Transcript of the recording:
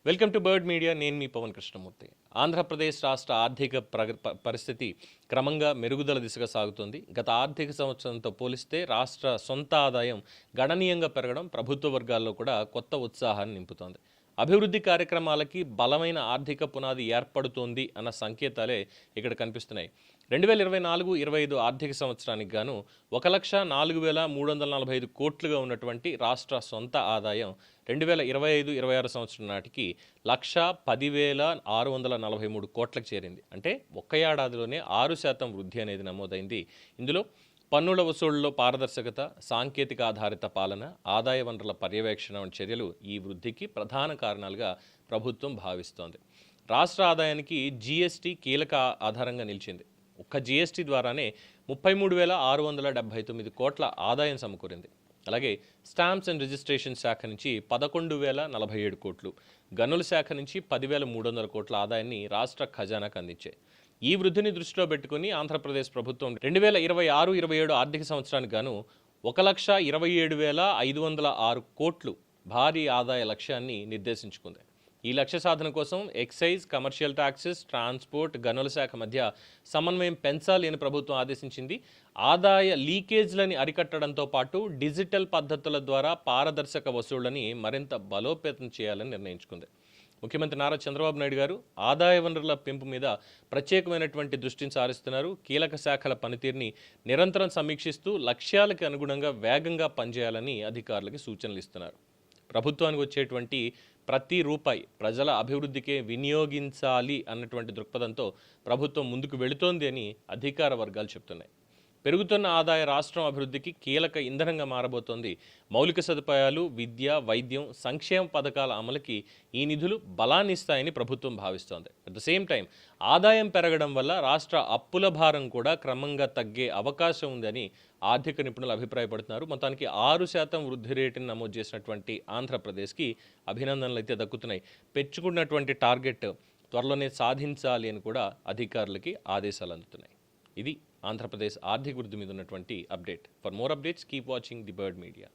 Welcome to bird media. నేను మీ పవన్ కృష్ణమూర్తి. ఆంధ్రప్రదేశ్ రాష్ట్ర ఆర్థిక పరిస్థితి క్రమంగా మెరుగుదల దిశగా సాగుతుంది. గత ఆర్థిక సంవత్సరంతో పోలిస్తే రాష్ట్ర సొంత ఆదాయం గణనీయంగా పెరగడం ప్రభుత్వ వర్గాల్లో కూడా కొత్త ఉత్సాహాన్ని నింపుతోంది. అభివృద్ధి కార్యక్రమాలకి బలమైన ఆర్థిక పునాది ఏర్పడుతోంది అన్న సంకేతాలే ఇక్కడ కనిపిస్తున్నాయి. 2024-25 ఆర్థిక సంవత్సరానికి గాను 1,04,345 కోట్లుగా ఉన్నటువంటి రాష్ట్ర సొంత ఆదాయం 2025-26 సంవత్సరం నాటికి 1,10,643 కోట్లకు చేరింది. అంటే ఒక్క ఏడాదిలోనే 6% వృద్ధి అనేది నమోదైంది. ఇందులో పన్నుల వసూళ్లలో పారదర్శకత, సాంకేతిక ఆధారిత పాలన, ఆదాయ వనరుల పర్యవేక్షణ వంటి చర్యలు ఈ వృద్ధికి ప్రధాన కారణాలుగా ప్రభుత్వం భావిస్తోంది. రాష్ట్ర ఆదాయానికి జీఎస్టీ కీలక ఆధారంగా నిలిచింది. ఒక్క జీఎస్టీ ద్వారానే 33,679 కోట్ల ఆదాయం సమకూరింది. అలాగే స్టాంప్స్ అండ్ రిజిస్ట్రేషన్ శాఖ నుంచి 11,047 కోట్లు, గనుల శాఖ నుంచి 10,300 కోట్ల ఆదాయాన్ని రాష్ట్ర ఖజానాకు అందించాయి. ఈ వృద్ధిని దృష్టిలో పెట్టుకుని ఆంధ్రప్రదేశ్ ప్రభుత్వం 2026-27 ఆర్థిక సంవత్సరానికి గాను 1,27,506 కోట్లు భారీ ఆదాయ లక్ష్యాన్ని నిర్దేశించుకుంది. ఈ లక్ష్య సాధన కోసం ఎక్సైజ్, కమర్షియల్ ట్యాక్సెస్, ట్రాన్స్పోర్ట్, గనుల శాఖ మధ్య సమన్వయం పెంచాలి అని ప్రభుత్వం ఆదేశించింది. ఆదాయ లీకేజ్లని అరికట్టడంతో పాటు డిజిటల్ పద్ధతుల ద్వారా పారదర్శక వసూళ్లని మరింత బలోపేతం చేయాలని నిర్ణయించుకుంది. ముఖ్యమంత్రి నారా చంద్రబాబు నాయుడు గారు ఆదాయ వనరుల పెంపు మీద ప్రత్యేకమైనటువంటి దృష్టిని సారిస్తున్నారు. కీలక శాఖల పనితీరుని నిరంతరం సమీక్షిస్తూ లక్ష్యాలకు అనుగుణంగా వేగంగా పనిచేయాలని అధికారులకి సూచనలు ఇస్తున్నారు. ప్రభుత్వానికి వచ్చేటువంటి ప్రతి రూపాయి ప్రజల అభివృద్ధికే వినియోగించాలి అన్నటువంటి దృక్పథంతో ప్రభుత్వం ముందుకు వెళుతోంది అని అధికార వర్గాలు చెప్తున్నాయి. పెరుగుతున్న ఆదాయ రాష్ట్రం అభివృద్ధికి కీలక ఇంధనంగా మారబోతోంది. మౌలిక సదుపాయాలు, విద్య, వైద్యం, సంక్షేమ పథకాల అమలుకి ఈ నిధులు బలాన్ని ఇస్తాయని ప్రభుత్వం భావిస్తోంది. అట్ ద సేమ్ టైం ఆదాయం పెరగడం వల్ల రాష్ట్ర అప్పుల భారం కూడా క్రమంగా తగ్గే అవకాశం ఉందని ఆర్థిక నిపుణులు అభిప్రాయపడుతున్నారు. మొత్తానికి 6% వృద్ధి రేటుని నమోదు చేసినటువంటి ఆంధ్రప్రదేశ్కి అభినందనలు అయితే దక్కుతున్నాయి. పెంచుకున్నటువంటి టార్గెట్ త్వరలోనే సాధించాలి అని కూడా అధికారులకి ఆదేశాలు అందుతున్నాయి. ఇది ఆంధ్రప్రదేశ్ ఆర్థిక వృద్ధి మీద ఉన్నటువంటి update. For more updates keep watching the bird media.